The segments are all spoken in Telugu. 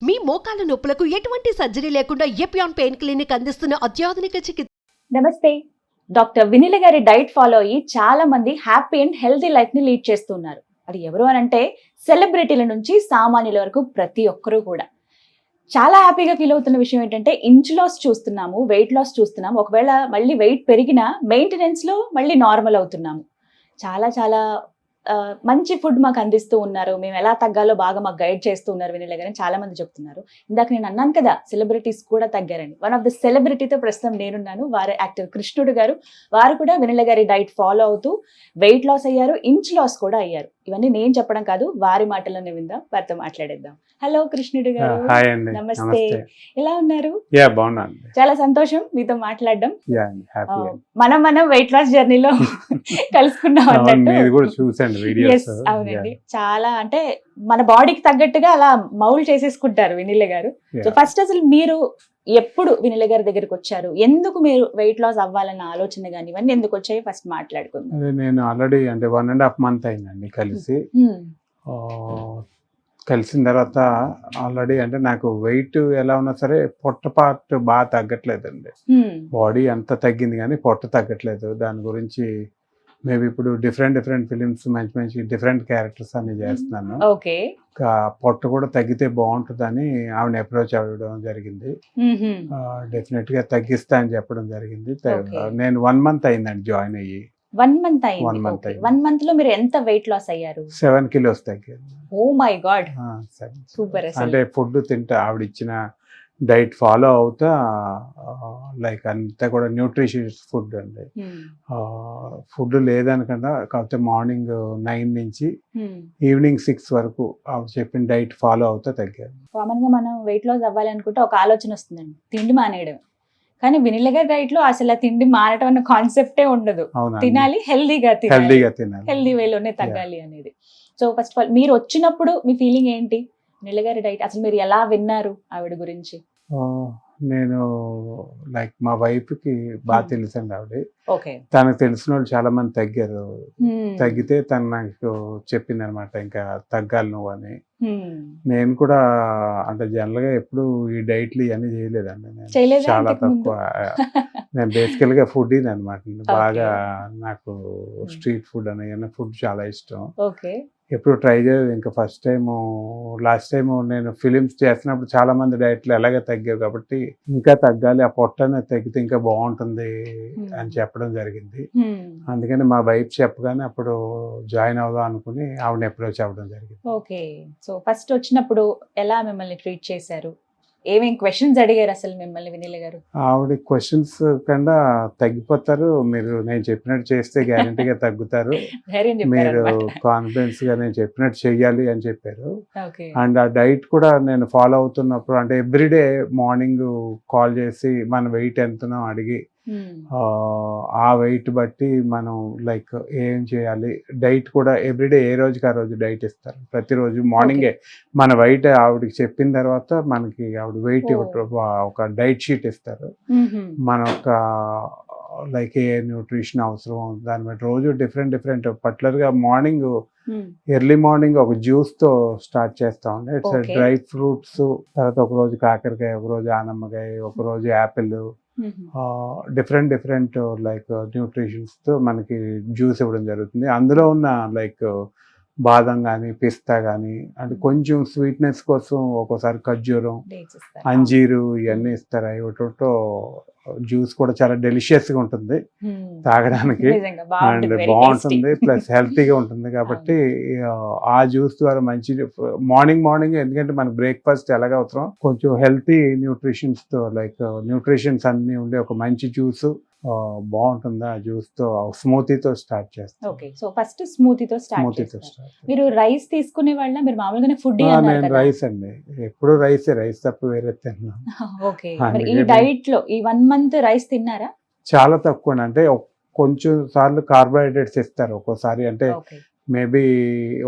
మీ మోకాల నొప్పులకు ఎటువంటి సర్జరీ లేకుండా ఎపియాన్ పెయిన్ క్లినిక్ అందిస్తున్న అత్యాధునిక చికిత్స. నమస్తే. డాక్టర్ వినిల గారి డైట్ ఫాలో అయ్యి చాలా మంది హ్యాపీ అండ్ హెల్తీ లైఫ్ ని లీడ్ చేస్తున్నారు. అది ఎవరు అని అంటే సెలబ్రిటీల నుంచి సామాన్యుల వరకు ప్రతి ఒక్కరూ కూడా చాలా హ్యాపీగా ఫీల్ అవుతున్న విషయం ఏంటంటే ఇంచ్ లాస్ చూస్తున్నాము, వెయిట్ లాస్ చూస్తున్నాము. ఒకవేళ మళ్ళీ వెయిట్ పెరిగినా మెయింటెనెన్స్ లో మళ్ళీ నార్మల్ అవుతున్నాము. చాలా చాలా మంచి ఫుడ్ మాకు అందిస్తూ ఉన్నారు. మేము ఎలా తగ్గాలో బాగా మాకు గైడ్ చేస్తూ ఉన్నారు వినిల గారు అని చాలా మంది చెప్తున్నారు. ఇందాక నేను అన్నాను కదా సెలబ్రిటీస్ కూడా తగ్గారని. వన్ ఆఫ్ ద సెలబ్రిటీతో ప్రస్తుతం నేనున్నాను. వారు యాక్టర్ కృష్ణుడు గారు. వారు కూడా వినిల గారి డైట్ ఫాలో అవుతూ వెయిట్ లాస్ అయ్యారు, ఇంచ్ లాస్ కూడా అయ్యారు. ఇవన్నీ నేను చెప్పడం కాదు, వారి మాటల్లోనే విందాం, వారితో మాట్లాడేద్దాం. హలో కృష్ణుడు గారు. నమస్తే. ఎలా ఉన్నారు? చాలా సంతోషం మీతో మాట్లాడడం. మనం వెయిట్ లాస్ జర్నీలో కలుసుకున్నాం అన్నట్టు. అవునండి. చాలా అంటే మన బాడీకి తగ్గట్టుగా అలా మౌల్ చేసేసుకుంటారు వినిల గారు. సో ఫస్ట్ అసలు మీరు ఎప్పుడు వినిల గారి దగ్గరికి వచ్చారు? ఎందుకు మీరు వెయిట్ లాస్ అవ్వాలన్న ఆలోచన కానీ ఇవన్నీ ఎందుకు వచ్చాయి ఫస్ట్ మాట్లాడుకుందాం. నేను ఆల్రెడీ అంటే 1.5 month అయిందండి కలిసిన తర్వాత. ఆల్రెడీ అంటే నాకు వెయిట్ ఎలా ఉన్నా సరే పొట్ట పార్ట్ బాగా తగ్గట్లేదండి. బాడీ అంత తగ్గింది కానీ పొట్ట తగ్గట్లేదు. దాని గురించి మేబీ ఇప్పుడు డిఫరెంట్ ఫిలిమ్స్ మంచి డిఫరెంట్ క్యారెక్టర్స్ అన్ని చేస్తున్నాను. పొట్ట కూడా తగ్గితే బాగుంటుందని ఆవిడ అప్రోచ్ అవ్వడం జరిగింది. డెఫినెట్ గా తగ్గిస్తా అని చెప్పడం జరిగింది. నేను 1 month అయిందండి జాయిన్ అయ్యి. 1 month అయింది. 1 month లో మీరు ఎంత వెయిట్ లాస్ అయ్యారు? 7 kilos తగ్గాను. Oh my god, super. అంటే ఫుడ్ తింటా, ఆవిడ ఇచ్చిన డైట్ ఫాలో అవుతా, లైక్ అంతా కూడా న్యూట్రిషియస్ ఫుడ్ అండి. ఫుడ్ లేదనకుండా కాకపోతే మార్నింగ్ 9 నుంచి ఈవినింగ్ 6 వరకు ఆవిడ చెప్పిన డైట్ ఫాలో అవుతా తగ్గాను. కామన్ గా మనం వెయిట్ లాస్ అవ్వాలనుకుంటే ఒక ఆలోచన వస్తుందండి, తిండి మానేయడం. కానీ వినిల గారి డైట్ లో అసలు తిండి మానటం అన్న కాన్సెప్టే ఉండదు. తినాలి, హెల్దీగా తినాలి, హెల్దీ వేలోనే తగ్గాలి అనేది. సో ఫస్ట్ ఆఫ్ ఆల్ మీరు వచ్చినప్పుడు మీ ఫీలింగ్ ఏంటి? వినిల గారి డైట్ అసలు మీరు ఎలా విన్నారు ఆవిడ గురించి? నేను లైక్ మా వైఫ్ కి బాగా తెలుసండి ఆవిడ. తనకు తెలిసిన వాళ్ళు చాలా మంది తగ్గారు. తగ్గితే తను నాకు చెప్పింది అనమాట, ఇంకా తగ్గాలి నువ్వు అని. నేను కూడా అంటే జనరల్ గా ఎప్పుడు ఈ డైట్లు ఇవన్నీ చేయలేదండి. నేను చాలా తక్కువ. నేను బేసికల్ గా ఫుడ్ అనమాట. బాగా నాకు స్ట్రీట్ ఫుడ్ అని ఫుడ్ చాలా ఇష్టం. ఎప్పుడు ట్రై చేయలేదు. ఇంకా ఫస్ట్ టైము, లాస్ట్ టైము నేను ఫిలిమ్స్ చేస్తున్నప్పుడు చాలా మంది డైట్లు ఎలాగే తగ్గావు కాబట్టి ఇంకా తగ్గాలి, ఆ పొట్టనే తగ్గితే ఇంకా బాగుంటుంది అని చెప్పడం జరిగింది. అందుకని మా వైఫ్ చెప్పగానే అప్పుడు జాయిన్ అవుదాం అనుకుని ఆవిడని అప్రోచ్ అవ్వడం జరిగింది. ఓకే. సో ఫస్ట్ వచ్చినప్పుడు ఎలా మిమ్మల్ని ట్రీట్ చేశారు? ఏమేం క్వశ్చన్స్ అడిగారు అసలు మిమ్మల్ని వినిల గారు? ఆవిడ క్వశ్చన్స్ కన్నా తగ్గిపోతారు, మీరు నేను చెప్పినట్టు చేస్తే గ్యారంటీగా తగ్గుతారు, మీరు కాన్ఫిడెన్స్ గా నేను చెప్పినట్టు చెయ్యాలి అని చెప్పారు. అండ్ ఆ డైట్ కూడా నేను ఫాలో అవుతున్నప్పుడు అంటే ఎవ్రీడే మార్నింగ్ కాల్ చేసి మన వెయిట్ ఎంతనో అడిగి ఆ వెయిట్ బట్టి మనం లైక్ ఏం చేయాలి, డైట్ కూడా ఎవ్రీడే ఏ రోజుకి ఆ రోజు డైట్ ఇస్తారు. ప్రతిరోజు మార్నింగే మన వెయిట్ ఆవిడకి చెప్పిన తర్వాత మనకి ఆవిడ వెయిట్ ఒక డైట్ షీట్ ఇస్తారు. మన ఒక లైక్ ఏ న్యూట్రిషన్ అవసరం దాన్ని బట్టి రోజు డిఫరెంట్ పర్టికులర్ గా మార్నింగ్ ఎర్లీ మార్నింగ్ ఒక జ్యూస్ తో స్టార్ట్ చేస్తామండి. ఇట్స్ డ్రై ఫ్రూట్స్, తర్వాత ఒక రోజు కాకరకాయ, ఒక రోజు ఆనమ్మకాయ, ఒక రోజు యాపిల్, డిఫరెంట్ లైక్ న్యూట్రిషన్స్ తో మనకి జ్యూస్ ఇవ్వడం జరుగుతుంది. అందులో ఉన్న లైక్ బాదం కానీ పిస్తా కానీ అంటే కొంచెం స్వీట్నెస్ కోసం ఒక్కోసారి ఖర్జూరం, అంజీరు ఇవన్నీ ఇస్తారు. ఇవిటో జ్యూస్ కూడా చాలా డెలిషియస్ గా ఉంటుంది తాగడానికి అండ్ బాగుంటుంది, ప్లస్ హెల్తీగా ఉంటుంది. కాబట్టి ఆ జ్యూస్ ద్వారా మంచి మార్నింగ్ ఎందుకంటే మనకు బ్రేక్ఫాస్ట్ ఎలాగ అవసరం కొంచెం హెల్తీ న్యూట్రిషన్స్ తో లైక్ న్యూట్రిషన్స్ అన్ని ఉండే ఒక మంచి జ్యూస్ బాగుంటుంది. ఆ జ్యూస్ తో స్మూతీతో స్టార్ట్ చేస్తాం. ఓకే. సో ఫస్ట్ స్మూతీతో స్టార్ట్. మీరు రైస్ తీసుకునే వాళ్ళ మీరు మామూలుగానే ఫుడ్? నేను రైస్ అండి, ఎప్పుడు రైస్ తప్ప వేరే తిన్నాను. ఓకే. ఈ డైట్ లో ఈ 1 month రైస్ తిన్నారా? చాలా తక్కువ. అంటే కొంచెం సార్లు కార్బోహైడ్రేట్స్ ఇస్తారు ఒక్కోసారి. అంటే మేబీ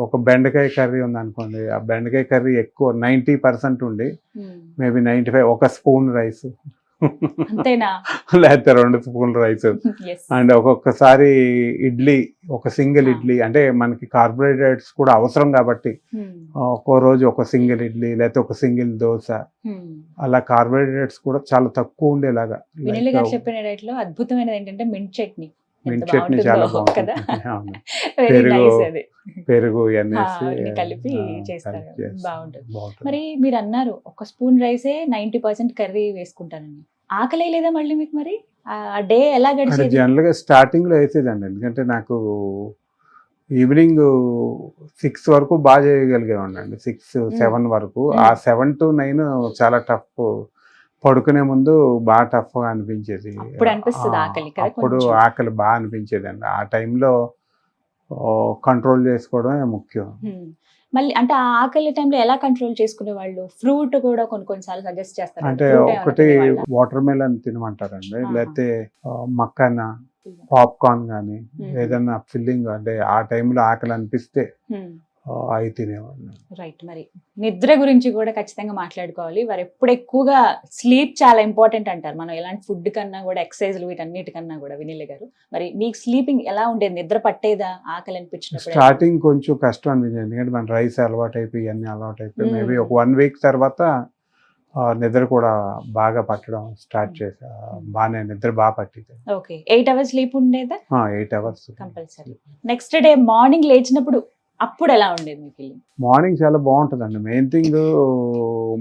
ఒక బెండకాయ కర్రీ ఉంది అనుకోండి, ఆ బెండకాయ కర్రీ ఎక్కువ 90% ఉండి మేబీ 95 ఒక స్పూన్ రైస్ అంతేనా? లేకపోతే 2 స్పూన్లు రైస్. Yes. అండ్ ఒక్కొక్కసారి ఇడ్లీ, ఒక సింగిల్ Ah. ఇడ్లీ, అంటే మనకి కార్బోహైడ్రేట్స్ కూడా అవసరం కాబట్టి Hmm. ఒక్కో రోజు ఒక సింగిల్ ఇడ్లీ లేకపోతే ఒక సింగిల్ దోశ, Hmm. అలా కార్బోహైడ్రేట్స్ కూడా చాలా తక్కువ ఉండేలాగా. వినిల్ గారు చెప్పిన డైట్ లో అద్భుతమైనది ఏంటంటే మింట్ చట్నీ. మింట్ చట్నీ చాలా కదా, బాగుంటుంది. అవును. వెరీ పెరుగు, నైస్. అది పెరుగు ఇవన్నీ వేసి, అన్ని కలిపి చేస్తారు. కలిపి చేస్తాం. బాగుంటుంది. బాగుంటుంది. మరి మీరు అన్నారు ఒక స్పూన్ రైసే 90% కర్రీ వేసుకుంటానని. ఆకలి లేదా మళ్ళీ మీకు? మరి ఆ డే ఎలా అంటే గడిచేది? జనరల్ గా స్టార్టింగ్ లో వేసేదండి, ఎందుకంటే నాకు ఈవినింగ్ 6 వరకు బాగా చేయగలిగేవాడిని, 6-7 వరకు. ఆ 7 to 9 చాలా టఫ్. పడుకునే ముందు బాగా టఫ్ గా అనిపించేది. అప్పుడు అనిపిస్తుంది ఆకలి కదా అప్పుడు కొంచెం. ఆకలి బాగా అనిపించేది అండి. ఆ టైంలో కంట్రోల్ చేసుకోవడమే ముఖ్యం. మళ్ళీ అంటే ఆ ఆకలి టైంలో ఎలా కంట్రోల్ చేసుకునే వాళ్ళు? ఫ్రూట్ కూడా కొన్నిసార్లు సజెస్ట్ చేస్తారు. అంటే ఒకటి వాటర్ మెలన్ తినమంటారండి, ఆహా. లేకపోతే మక్కన, పాప్కార్న్ కానీ ఏదన్నా ఫిల్లింగ్, అంటే ఆ టైంలో ఆకలి అనిపిస్తే అవి తినేవాడిని. రైట్. మరి నిద్ర గురించి కూడా ఖచ్చితంగా మాట్లాడుకోవాలి. వారు ఎప్పుడు ఎక్కువగా స్లీప్ చాలా ఇంపార్టెంట్ అంటారు. మనం ఎలాంటి ఫుడ్ కన్నా కూడా, ఎక్సర్సైజ్ వీటన్నిటికన్నా కూడా. వినిల్ గారు, మరి మీకు స్లీపింగ్ ఎలా ఉండేది? నిద్ర పట్టేదా ఆకలి అనిపించినప్పుడు? స్టార్టింగ్ కొంచెం కష్టం అనిపించింది, ఎందుకంటే మన రైస్ అలవాటు అయిపోయి ఇవన్నీ అలవాటు అయిపోయి మేబీ ఒక 1 week తర్వాత నిద్ర కూడా బాగా పట్టడం స్టార్ట్ చేసా. బాగానే నిద్ర బాగా పట్టింది. ఓకే. 8 hours స్లీప్ ఉండేదా? 8 hours compulsory. Next day morning లేచినప్పుడు అప్పుడు ఎలా ఉండేది మీ ఫీలింగ్? మార్నింగ్ చాలా బాగుంటుందండి. మెయిన్ థింగ్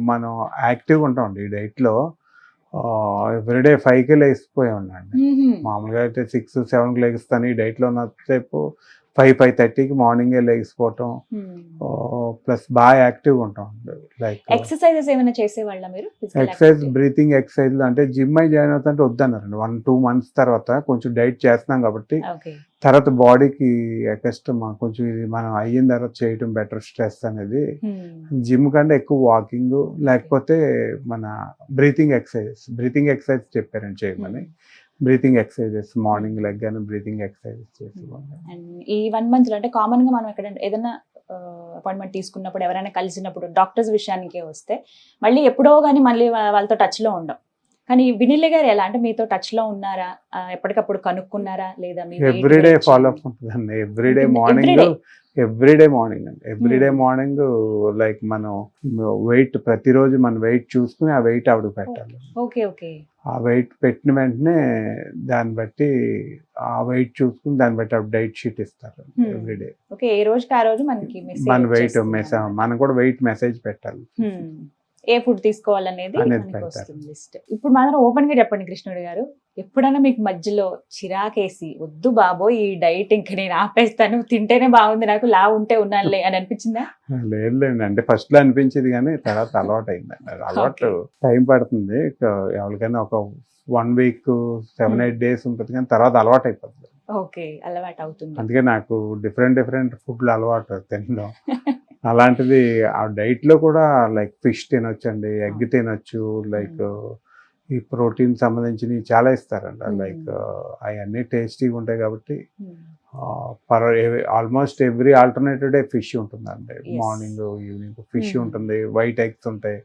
మనం యాక్టివ్గా ఉంటామండి ఈ డైట్లో. ఎవ్రీడే 5కి లేచిపోయి ఉన్నాండి. మామూలుగా అయితే 6-7కి లెగిస్తాను. ఈ డైట్లో ఉన్నసేపు 5-5:30కి మార్నింగే లేచిపోవటం, ప్లస్ బాగా యాక్టివ్గా ఉంటాం. లైక్ ఎక్సర్సైజెస్ ఏమైనా చేసేవాళ్ళ మీరు? ఎక్సర్సైజ్, బ్రీతింగ్ ఎక్సర్సైజ్, అంటే జిమ్ అయి జాయిన్ అవుతుంటే వద్దన్నారండి. 1-2 months తర్వాత కొంచెం డైట్ చేస్తున్నాం కాబట్టి తర్వాత బాడీకి కష్టం, కొంచెం ఇది మనం అయిన తర్వాత చేయటం బెటర్. స్ట్రెస్ అనేది జిమ్ కంటే ఎక్కువ వాకింగ్, లేకపోతే మన బ్రీతింగ్ ఎక్సర్సైజ్ చెప్పారండి చేయమని. బ్రీతింగ్ ఎక్సర్సైజెస్ మార్నింగ్ లెగ్గానే బ్రీతింగ్ ఎక్సర్సైజెస్ చేసేవాళ్ళం. ఈ 1 month లో అంటే కామన్ గా మనం ఎక్కడ ఏదైనా అపాయింట్మెంట్ తీసుకున్నప్పుడు, ఎవరైనా కలిసినప్పుడు, డాక్టర్స్ విషయానికే వస్తే మళ్ళీ ఎప్పుడో కానీ మళ్ళీ వాళ్ళతో టచ్ లో ఉండం. కానీ వినిల్ గారు ఎలా, అంటే మీతో టచ్ లో ఉన్నారా? ఎప్పటికప్పుడు కనుక్కున్నారా లేదా? ఎవ్రీడే ఫాలో అప్ ఉంటుందండి. ఎవ్రీడే మార్నింగ్ లైక్ మనం వెయిట్, ప్రతిరోజు మన వెయిట్ చూసుకుని ఆ వెయిట్ ఆవిడకి పెట్టాలి. Okay okay. ఆ వెయిట్ పెట్టిన వెంటనే దాన్ని బట్టి ఆ వెయిట్ చూసుకుని దాన్ని బట్టి ఆవిడ డైట్ షీట్ ఇస్తారు ఎవ్రీడే. ఓకే. ఏ రోజుకి ఆ రోజు మనకి మన వెయిట్ మనం కూడా వెయిట్ మెసేజ్ పెట్టాలి, ఏ ఫుడ్ తీసుకోవాలనేది వస్తుంది లిస్ట్. ఇప్పుడు మనం ఓపెన్ గా చెప్పండి కృష్ణుడి గారు, ఎప్పుడైనా మీకు మధ్యలో చిరాకేసి వద్దు బాబోయ్ ఈ డైట్ ఇంక నేను ఆపేస్తాను, తింటేనే బాగుంది నాకు, లా ఉంటే ఉన్నానులే అని అనిపించిందా? లేదులేండి, అంటే ఫస్ట్ లో అనిపించేది కానీ తర్వాత అలవాటు అయిందండి. అలవాటు టైం పడుతుంది. ఎవరికైనా ఒక 1 week 7-8 days ఉంటుంది, కానీ తర్వాత అలవాటు అయిపోతుంది. ఓకే, అలవాటు అవుతుంది. అందుకే నాకు డిఫరెంట్ ఫుడ్లు అలవాటు తినడం. అలాంటిది ఆ డైట్ లో కూడా లైక్ ఫిష్ తినొచ్చండి, ఎగ్ తినొచ్చు, లైక్ ఈ ప్రోటీన్ సంబంధించినవి చాలా ఇస్తారండి. లైక్ అవన్నీ టేస్టీగా ఉంటాయి కాబట్టి almost every alternative day fish ఉంటుందండి. మార్నింగ్ ఈవినింగ్ ఫిష్ ఉంటుంది, వైట్ ఎగ్స్ ఉంటాయి,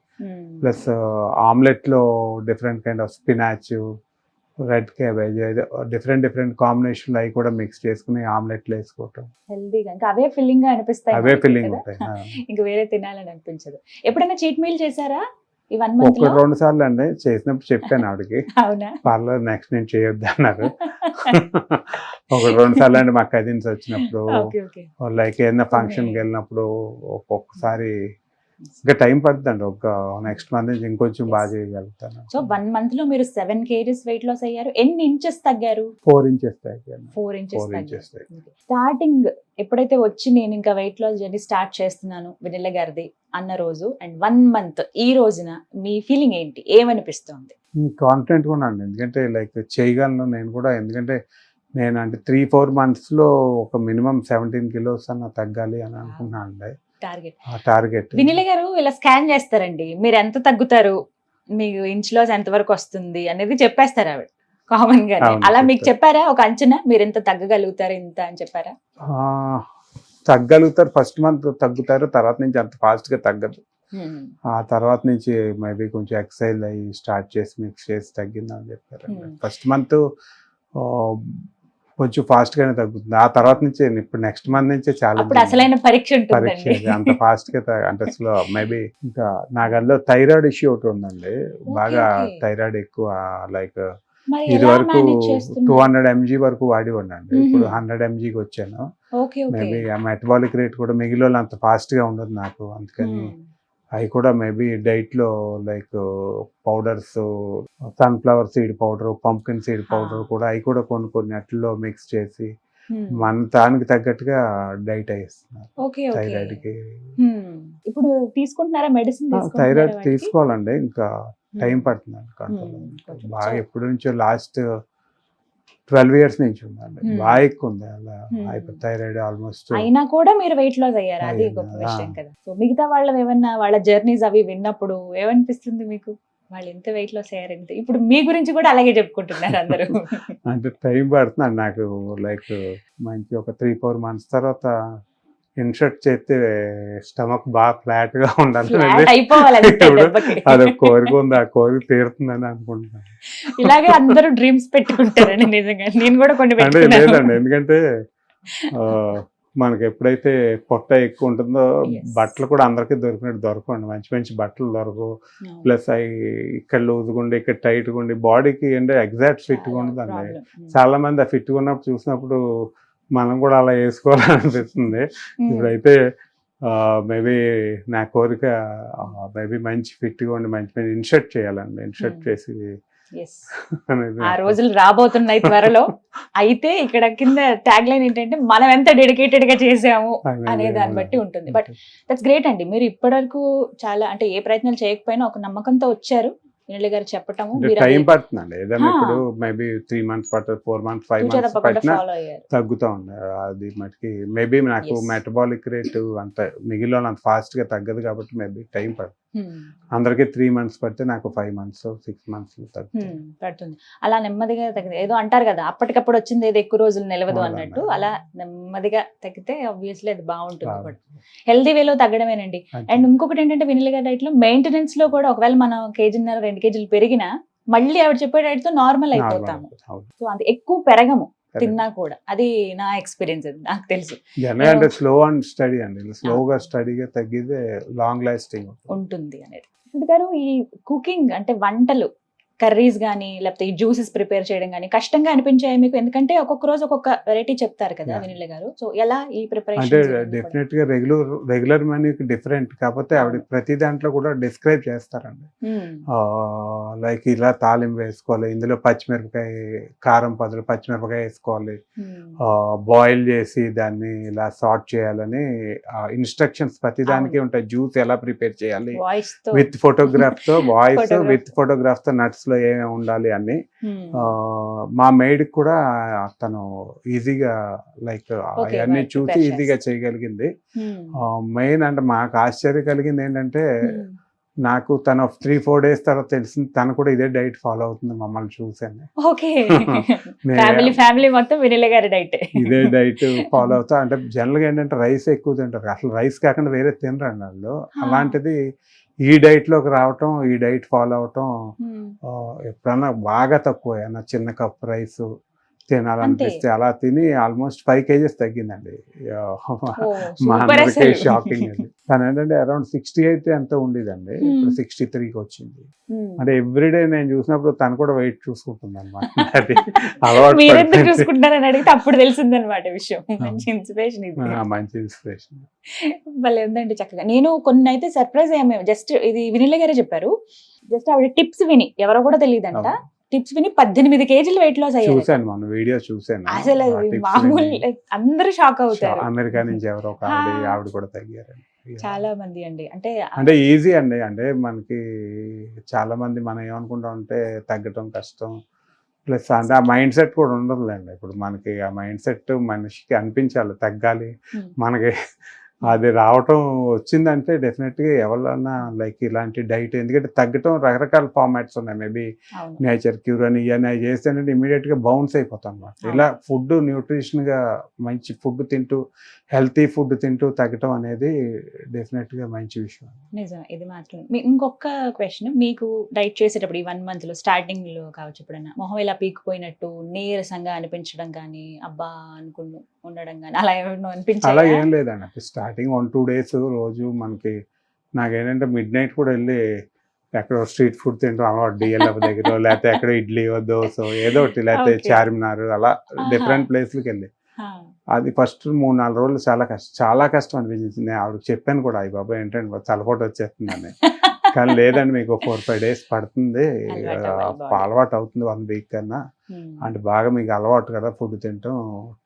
ప్లస్ ఆమ్లెట్ లో different kind of spinach, red cabbage, different combination అవి కూడా మిక్స్ చేసుకుని ఆమ్లెట్లు వేసుకోవటం. హెల్దీగా ఇంకా అవే ఫిల్లింగ్ గా అనిపిస్తాయి. అవే ఫిల్లింగ్ ఉంటాయి, ఇంకా వేరే తినాలని అనిపించదు. ఎప్పుడైనా చీట్ మీల్ చేశారా ఈ 1 month లో? 1-2 సార్లు అండి చేసినప్పుడు చెప్పాను ఆవిడకి, అవునా? పర్లేదు నెక్స్ట్ నేను చేయొద్దు అన్నారు. 1-2 సార్లు అండి మా కజిన్స్ వచ్చినప్పుడు, లైక్ ఏదైనా ఫంక్షన్కి వెళ్ళినప్పుడు, ఒక్కొక్కసారి ఇంకా టైం పడుతుందండి. ఒక నెక్స్ట్ మంత్ నుంచి ఇంకొంచెం బాగా చేయగలుగుతాను. సో 1 month లో మీరు 7 kgs వెయిట్ లాస్ అయ్యారు. ఎన్ని ఇంచెస్ తగ్గారు? 4 inches తగ్గాను. 4 inches. స్టార్టింగ్ ఎప్పుడైతే వచ్చి నేను ఇంకా వెయిట్ లాస్ జర్నీ స్టార్ట్ చేస్తున్నాను వినిల్ గారిది అన్న రోజు అండ్ 1 month ఈ రోజున మీ ఫీలింగ్ ఏంటి? ఏమనిపిస్తుంది? కాన్ఫిడెంట్ కూడా అండి, ఎందుకంటే లైక్ చేయగలను నేను కూడా. ఎందుకంటే నేను అంటే 3-4 months లో ఒక మినిమం 17 kilos అన్న తగ్గాలి అని అనుకున్నాను అండి. టార్గెట్. వినిల్ గారు ఇలా స్కాన్ చేస్తారండి, మీరు ఎంత తగ్గుతారు, మీకు ఇంచ్ లాస్ ఎంత వరకు వస్తుంది అనేది చెప్పేస్తారు ఆవిడ కామన్ గా. అలా మీకు చెప్పారా ఒక అంచనా, మీరు ఎంత తగ్గగలుగుతారు ఇంత అని చెప్పారా? తగ్గలుగుతారు, ఫస్ట్ మంత్ తగ్గుతారు, తర్వాత నుంచి అంత ఫాస్ట్ గా తగ్గదు. ఆ తర్వాత నుంచి మేబీ కొంచెం ఎక్సర్సైజ్ అయ్యి స్టార్ట్ చేసి మిక్స్ చేసి తగ్గిందని చెప్పారు. ఫస్ట్ మంత్ కొంచెం ఫాస్ట్ గానే తగ్గుతుంది. ఆ తర్వాత నుంచి ఇప్పుడు నెక్స్ట్ మంత్ నుంచే చాలా అప్పుడు అసలైన పరీక్ష పరీక్ష ఉంటుందండి. ఇది. అంత ఫాస్ట్ గా అంటే స్లో మేబీ ఇంకా నాకు అందులో థైరాయిడ్ ఇష్యూ ఒకటి ఉందండి. బాగా okay. థైరాయిడ్ ఎక్కువ లైక్ మరి ఇది ఎలా వరకు మేనేజ్ చేస్తున్నారు? 200 mg వరకు వాడి ఉండండి. ఇప్పుడు 100 mgకి వచ్చాను. Okay okay. మేబీ ఆ మెటబాలిక్ రేట్ కూడా మిగిలిన అంత ఫాస్ట్ గా ఉండదు నాకు. అందుకని అవి కూడా మేబీ డైట్ లో like powders, sunflower seed powder, pumpkin seed powder కూడా అవి కూడా కొన్ని అట్లలో మిక్స్ చేసి మన దానికి తగ్గట్టుగా డైట్ వేస్తున్నారు ఓకే ఓకే. థైరాయిడ్ కి. ఇప్పుడు తీసుకుంటున్నారా మెడిసిన్? థైరాయిడ్ తీసుకోవాలండి, ఇంకా టైం పడుతుందండి కంట్రోల్. కొంచెం బాగా సో- ఎప్పటి నుంచో లాస్ట్ 12 years నుంచి ఉందండి. బాగా ఎక్కువ ఉంది అలా థైరాయిడ్ ఆల్మోస్ట్. అయినా కూడా మీరు వెయిట్ లాస్ అయ్యారు, అది అయ్యాను, గొప్ప విషయం కదా. సో మిగతా వాళ్ళవి ఏమన్నా వాళ్ళ జర్నీస్ అవి విన్నప్పుడు ఏమనిపిస్తుంది మీకు? వాళ్ళు ఎంత వెయిట్ లాస్ అయ్యారంటే ఇప్పుడు మీ గురించి కూడా అలాగే చెప్పుకుంటున్నారు అందరూ. అంటే టైం పడుతుందండి నాకు. లైక్ మంచి ఒక 3-4 months తర్వాత ఇన్షర్ట్ చేస్తే స్టమక్ బాగా ఫ్లాట్ గా ఉండాలి. Flat అయిపోవాలి అంతే ఇప్పుడు దెబ్బకి. అది కోరిక ఉంది, ఆ కోరిక తీరుతుందని అనుకుంటున్నాను. ఇలాగే అందరూ డ్రీమ్స్ పెట్టుకుంటారండి. నిజంగా నేను కూడా కొన్ని అంటే పెట్టుకున్నాను. లేదండి, ఎందుకంటే మనకి ఎప్పుడైతే పొట్ట ఎక్కువ ఉంటుందో Yes. బట్టలు కూడా అందరికీ దొరికినట్టు దొరకండి. మంచి మంచి బట్టలు దొరకవు. ప్లస్ అవి ఇక్కడ లూజ్గా ఉండి ఇక్కడ టైట్గా ఉండి బాడీకి ఏంటంటే ఎగ్జాక్ట్ ఫిట్గా ఉండదండి. చాలా మంది ఆ ఫిట్గా ఉన్నప్పుడు చూసినప్పుడు మనం కూడా అలా వేసుకోవాలనిపిస్తుంది. ఇప్పుడైతే మేబీ నా కోరిక మేబీ మంచి ఫిట్గా ఉండి మంచి మంచి ఇన్షర్ట్ చేయాలండి. ఇన్షర్ట్ చేసి అనేది ఆ రోజులు రాబోతున్నాయి త్వరలో. అయితే ఇక్కడ కింద ట్యాగ్ లైన్ ఏంటంటే మనం ఎంత డెడికేటెడ్ గా చేసాము అనే దాన్ని బట్టి ఉంటుంది. బట్ దట్స్ గ్రేట్ అండి. మీరు ఇప్పటివరకు చాలా అంటే ఏ ప్రయత్నాలు చేయకపోయినా ఒక నమ్మకంతో వచ్చారు. వినీల గారు చెప్పటము టైం పడుతుందండి. ఏదైనా ఇప్పుడు మేబీ 3 months పడుతుంది, 4 months, 5 months పట్టినా ఫాలో అయ్యారు. తగ్గుతూ ఉంది. అది మటుకి మేబీ నాకు Yes. మెటబాలిక్ రేట్ అంత మిగిలిన అంత ఫాస్ట్ గా తగ్గదు కాబట్టి మేబీ టైం పడుతుంది. అందరికి 3 months పడితే నాకు 5 months 6 months తగ్గుతుంది. పడుతుంది. అలా నెమ్మదిగా తగ్గితే ఏదో అంటారు కదా, అప్పటికప్పుడు వచ్చింది ఏదో ఎక్కువ రోజులు నిలవదు అవును, అన్నట్టు. అవును. అలా నెమ్మదిగా తగ్గితే ఆబ్వియస్లీ అది బాగుంటుంది. బట్ హెల్దీ వేలో తగ్గడమేనండి. అండ్ ఇంకొకటి ఏంటంటే వినీల గారి డైట్ లో మెయింటెనెన్స్ లో కూడా ఒకవేళ మనం 1-1.5 kg పెరిగినా మళ్ళీ ఆవిడ చెప్పే డైట్ తో నార్మల్ అయిపోతాము. సో అంత ఎక్కువ పెరగము తిన్నా కూడా. అది నా ఎక్స్పీరియన్స్, అది నాకు తెలుసు. అంటే స్లో అండ్ స్టడీ అండి. స్లోగా స్టడీగా తగ్గితే లాంగ్ లాస్టింగ్ ఉంటుంది అనేది. గారు ఈ కుకింగ్ అంటే వంటలు, కర్రీస్ కానీ లేకపోతే ఈ జ్యూసెస్ ప్రిపేర్ చేయడం కానీ కష్టంగా అనిపించాయి మీకు? ఎందుకంటే ఒక్కొక్క రోజు ఒక్కొక్క వెరైటీ చెప్తారు కదా వినీల గారు. సో ఎలా ఈ అంటే ప్రిపరేషన్? డెఫినెట్ గా రెగ్యులర్ మెన్యూకి డిఫరెంట్, కాకపోతే ఆవిడ ప్రతి దాంట్లో కూడా డిస్క్రైబ్ చేస్తారండి. లైక్ ఇలా తాలింపు వేసుకోవాలి, ఇందులో పచ్చిమిరపకాయ కారం బదులు పచ్చిమిరపకాయ వేసుకోవాలి, బాయిల్ చేసి దాన్ని ఇలా సార్ట్ చేయాలని ఇన్స్ట్రక్షన్స్ ప్రతి దానికి ఉంటాయి. జ్యూస్ ఎలా ప్రిపేర్ చేయాలి వాయిస్ తో విత్ ఫోటోగ్రాఫ్ తో, వాయిస్ Photograph. విత్ ఫోటోగ్రాఫ్ తో, నట్స్ లో ఏమేమి ఉండాలి అన్ని. మా మెయిడ్ కూడా తను ఈజీగా లైక్ Okay, అవన్నీ right, చూసి prepare ఈజీగా చేయగలిగింది. మెయిన్ అంటే మాకు ఆశ్చర్యం కలిగింది ఏంటంటే నాకు తను 3-4 days తర్వాత తెలిసింది తను కూడా ఇదే డైట్ ఫాలో అవుతుంది మమ్మల్ని చూసాను. ఓకే. ఫ్యామిలీ మొత్తం వినీల గారి డైట్. ఇదే డైట్ ఫాలో అవుతా. అంటే జనరల్ గా ఏంటంటే రైస్ ఎక్కువ తింటారు, అసలు రైస్ కాకుండా వేరే తినరండి వాళ్ళు. అలాంటిది ఈ డైట్ లోకి రావటం, ఈ డైట్ ఫాలో అవటం ఎప్పుడన్నా బాగా తక్కువ ఏమన్నా చిన్న కప్ రైస్ తినాలనిపిస్తే అలా తిని ఆల్మోస్ట్ 5 kgs తగ్గిందండి. మా అందరికీ షాకింగ్ అది. తను ఏంటంటే అరౌండ్ 68 ఎంత ఉండేదండి, ఇప్పుడు 63కి వచ్చింది. అంటే ఎవ్రీడే నేను చూసినప్పుడు తను కూడా వెయిట్ చూసుకుంటుంది అనమాట. అది అలవాటు మీరెందుకు చూసుకుంటారని అడిగితే అప్పుడు తెలిసింది అనమాట విషయం. మంచి ఇన్స్పిరేషన్ ఇది. మంచి ఇన్స్పిరేషన్. భలే ఉందండి చక్కగా. నేను కొన్ని అయితే సర్ప్రైజ్ అయ్యాము. జస్ట్ ఇది వినీల గారే చెప్పారు. జస్ట్ ఆవిడ టిప్స్ విని, ఎవరో కూడా తెలియదంట, టిప్స్ విని 18 kg వెయిట్ లాస్ అయ్యారు. చూసాను, మన వీడియో చూసాను. అసలు మామూలు అందరూ షాక్ అవుతారు. అమెరికా నుంచి ఎవరో ఒక ఆవిడ కూడా తగ్గారు. చాలా మంది అండి. అంటే ఈజీ అండి. అంటే మనకి చాలా మంది మనం ఏమనుకుంటాం అంటే తగ్గటం కష్టం, ప్లస్ అంటే ఆ మైండ్ సెట్ కూడా ఉండదులేండి. ఇప్పుడు మనకి ఆ మైండ్ సెట్ మనిషికి అనిపించాలి తగ్గాలి. మనకి అది రావటం వచ్చిందంటే డెఫినెట్గా ఎవరన్నా లైక్ ఇలాంటి డైట్, ఎందుకంటే తగ్గటం రకరకాల ఫార్మాట్స్ ఉన్నాయి. మేబీ అవును. నేచర్ క్యూర్ అని ఇవన్నీ అవి చేస్తేనంటే ఇమీడియట్గా బౌన్స్ అయిపోతాం అన్నమాట. అవును. ఇలా ఫుడ్ న్యూట్రిషన్గా మంచి ఫుడ్ తింటూ హెల్తీ ఫుడ్ తింటూ తగ్గటం అనేది డెఫినెట్గా మంచి విషయం. నిజం, ఇది మాత్రం. ఇంకొక క్వశ్చన్, మీకు డైట్ చేసేటప్పుడు ఈ 1 month లో స్టార్టింగ్ లో కావచ్చు, ఎప్పుడైనా మొహం ఇలా పీకిపోయినట్టు నీరసంగా అనిపించడం కానీ, అబ్బా అనుకుని ఉండడం కానీ అలా ఏమైనా అలా అనిపించాయా? ఏం లేదండి. స్టార్టింగ్ 1-2 days రోజు మనకి నాకేంటంటే మిడ్ నైట్ కూడా వెళ్ళి ఎక్కడో స్ట్రీట్ ఫుడ్ తింటాం అలవాటు, డిఎల్ఎఫ్ దగ్గర లేకపోతే ఎక్కడ ఇడ్లీయో దోశ ఏదో ఒకటి, లేకపోతే Okay. చార్మినార్ అలా ఆహా. డిఫరెంట్ ప్లేస్లకి వెళ్ళి ఆ, అది ఫస్ట్ 3-4 రోజులు చాలా కష్టం అనిపించింది. నేను ఆవిడకి చెప్పాను కూడా, అయ్యి బాబా ఏంటంటే తలపోటు వచ్చేస్తుందని. కానీ లేదండి, మీకు 4-5 days పడుతుంది, అలవాటు అవ్వాలి body. అలవాటు అవుతుంది 1 week కన్నా. ఉమ్, అంటే బాగా మీకు అలవాటు కదా ఫుడ్ తింటాం,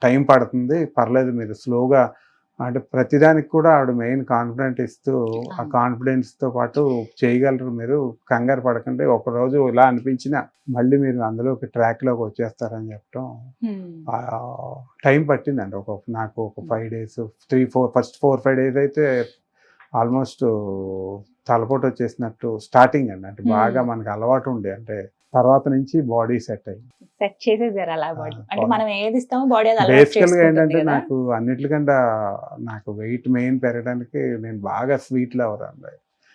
టైం పడుతుంది, పర్లేదు మీరు స్లోగా, అంటే ప్రతిదానికి కూడా ఆవిడ మెయిన్ కాన్ఫిడెంట్ ఇస్తూ ఆ కాన్ఫిడెన్స్తో పాటు చేయగలరు, మీరు కంగారు పడకండి, ఒకరోజు ఇలా అనిపించినా మళ్ళీ మీరు అందులోకి ట్రాక్లోకి వచ్చేస్తారని చెప్పడం. ఉమ్, టైం పట్టిందండి, నాకు ఒక 5 days 3-4 ఫస్ట్ 4-5 days అయితే ఆల్మోస్ట్ తలపోటు వచ్చేసినట్టు స్టార్టింగ్ అండి. అంటే బాగా మనకు అలవాటు ఉండే, అంటే తర్వాత నుంచి బాడీ సెట్ అయింది. సెట్ చేసేసారు అలా బాడీ. అంటే body. మనం ఏది ఇస్తామో బాడీ అది అలవాటు బేసికల్గా చేసుకుంటుంది ఏంటంటే కదా. నాకు అన్నిటికంటే నాకు వెయిట్ మెయిన్ పెరగడానికి నేను బాగా స్వీట్ లవర్ అండి.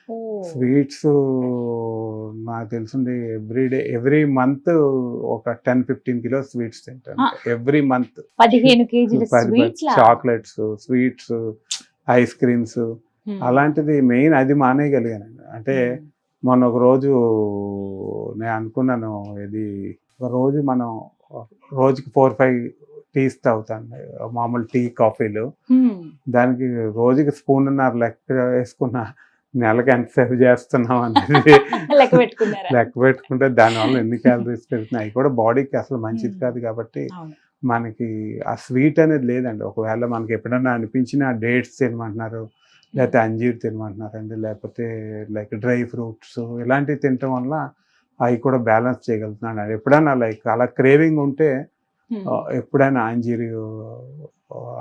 ఓ, స్వీట్స్ నాకు తెలిసింది ఎవ్రీ మంత్ ఒక 10-15 kilos స్వీట్స్ తింటాను ఎవ్రీ మంత్. 15 kg స్వీట్స్ లా? చాక్లెట్స్, స్వీట్స్, ఐస్ క్రీమ్స్, అలాంటిది మెయిన్ అది మానేయగలిగానండి. అంటే మొన్న ఒక రోజు నేను అనుకున్నాను, ఇది ఒక రోజు మనం రోజుకి 4-5 టీస్ తాగుతాను, మామూలు టీ కాఫీలు. దానికి రోజుకి స్పూన్నర లెక్క వేసుకున్న, నెలకి ఎంత సేవ్ చేస్తున్నాం అనేది లెక్క పెట్టుకున్నారా? లెక్క పెట్టుకుంటే దానివల్ల ఎన్ని క్యాలరీస్ పెరుగుతున్నాయి, అవి కూడా బాడీకి అసలు మంచిది కాదు. కాబట్టి అవును. మనకి ఆ స్వీట్ అనేది లేదండి. ఒకవేళ మనకి ఎప్పుడైనా అనిపించిన డేట్స్ తినమంటున్నారు, లేకపోతే అంజీర్ తినమంటున్నారండి, లేకపోతే లైక్ డ్రై ఫ్రూట్స్ ఇలాంటివి తినటం వల్ల అవి కూడా బ్యాలెన్స్ చేయగలుగుతున్నాను. ఎప్పుడైనా లైక్ అలా క్రేవింగ్ ఉంటే ఎప్పుడైనా అంజీర్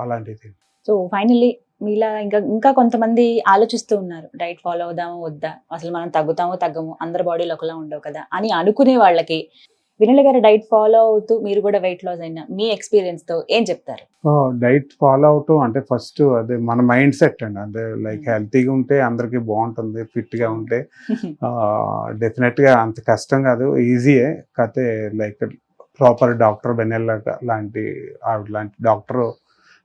అలాంటివి. సో ఫైనల్లీ మీలా ఇంకా కొంతమంది ఆలోచిస్తూ ఉన్నారు, డైట్ ఫాలో అవుదామో వద్దా, అసలు మనం తగ్గుతామో తగ్గము, అందరి బాడీలో ఒకలా ఉండవు కదా అని అనుకునే వాళ్ళకి వినీల గారు డైట్ ఫాలో అవుతూ మీరు కూడా వెయిట్ లాస్ అయిన మీ ఎక్స్పీరియన్స్ తో ఏం చెప్తారు? డైట్ ఫాలో అవటం అంటే ఫస్ట్ అదే మన మైండ్ సెట్ అండి. అంటే లైక్ హెల్తీగా ఉంటే అందరికీ బాగుంటుంది, ఫిట్గా ఉంటే డెఫినెట్గా అంత కష్టం కాదు, ఈజీయే. కాకపోతే లైక్ ప్రాపర్ డాక్టర్ బెనెల్లా లాంటి ఆవిడ లాంటి డాక్టర్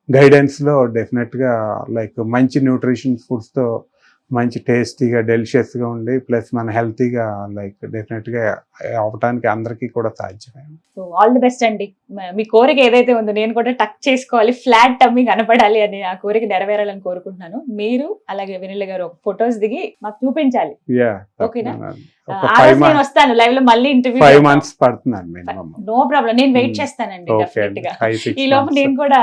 గైడెన్స్లో డెఫినెట్గా లైక్ మంచి న్యూట్రిషన్ ఫుడ్స్తో మంచి టేస్టీగా డెలిషియస్గా ఉండి ప్లస్ మన హెల్తీగా లైక్ డెఫినెట్గా అవ్వటానికి అందరికీ కూడా సాధ్యమే. సో ఆల్ ది బెస్ట్ అండి. మీ కోరిక ఏదైతే ఉందో, నేను కూడా టక్ చేసుకోవాలి, ఫ్లాట్ టమ్మీ కనపడాలి అని ఆ కోరిక నెరవేరాలని కోరుకుంటున్నాను. మీరు అలాగే వినీల గారు ఒక ఫొటోస్ దిగి మాకు చూపించాలి. ఓకేనా? ఆ రోజు నేను వస్తాను లైవ్ లో, మళ్ళీ ఇంటర్వ్యూ. 5 months పడుతుందండి మినిమం. నో ప్రాబ్లం, నేను వెయిట్ చేస్తానండి డెఫినెట్ గా. ఈ లోపు నేను కూడా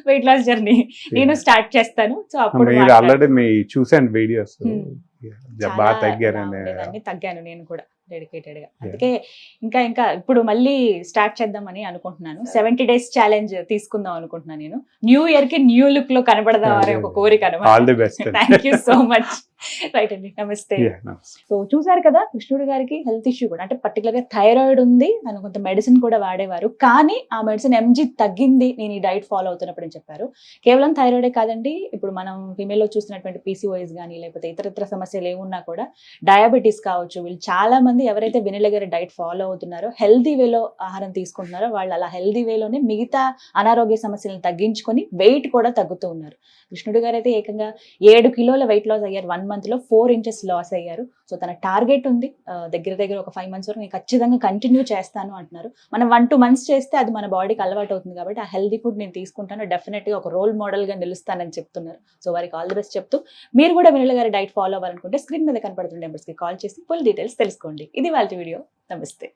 వెయిట్ లాస్ జర్నీ నేను స్టార్ట్ చేస్తాను. సో అప్పుడు మీరు ఆల్రెడీ మీ చూసాను వీడియోస్, బాగా తగ్గాను నేను కూడా డెడికేటెడ్ గా. అందుకే ఇంకా ఇప్పుడు మళ్ళీ స్టార్ట్ చేద్దామని అనుకుంటున్నాను. 70 days ఛాలెంజ్ తీసుకుందాం అనుకుంటున్నాను. నేను న్యూ ఇయర్ కి న్యూ లుక్ లో కనబడదాం అనే ఒక కోరిక అనమాట. All the best. Thank you so much. Right అండి, నమస్తే. సో చూసారు కదా, కృష్ణుడి గారికి హెల్త్ ఇష్యూ కూడా, అంటే పర్టికులర్ గా థైరాయిడ్ ఉంది, తను కొంత మెడిసిన్ కూడా వాడేవారు, కానీ ఆ మెడిసిన్ ఎంజీ తగ్గింది నేను ఈ డైట్ ఫాలో అవుతున్నప్పుడు అని చెప్పారు. కేవలం థైరాయిడే కాదండి, ఇప్పుడు మనం ఫీమేల్ లో చూస్తున్నటువంటి PCOS కానీ లేకపోతే ఇతర సమస్యలు ఏమున్నా కూడా, డయాబెటీస్ కావచ్చు, వీళ్ళు చాలా మంది ఎవరైతే వినీల గారి డైట్ ఫాలో అవుతున్నారో, హెల్దీ వేలో ఆహారం తీసుకుంటున్నారో, వాళ్ళు అలా హెల్దీ వేలోనే మిగతా అనారోగ్య సమస్యలను తగ్గించుకొని వెయిట్ కూడా తగ్గుతూ ఉన్నారు. కృష్ణుడి గారు అయితే ఏకంగా 7 kilos వెయిట్ లాస్ అయ్యారు. 1 month లో 4 inches లాస్ అయ్యారు. సో తన టార్గెట్ ఉంది, దగ్గర ఒక 5 months వరకు నేను ఖచ్చితంగా కంటిన్యూ చేస్తాను అంటున్నారు. మనం 1-2 months చేస్తే అది మన బాడీకి అలవాటు అవుతుంది. కాబట్టి ఆ హెల్దీ ఫుడ్ నేను తీసుకుంటాను, డెఫినెట్ గా ఒక రోల్ మోడల్ గా నిలుస్తానని చెప్తున్నారు. సో వారికి ఆల్ ది బెస్ట్ చెప్తూ, మీరు కూడా వినీల గారి డైట్ ఫాలో అవ్వాలనుకుంటే స్క్రీన్ మీద కనపడుతున్న నెంబర్స్ కి కాల్ చేసి ఫుల్ డీటెయిల్స్ తెలుసుకోండి. ఇది వాళ్ళ వీడియో. నమస్తే.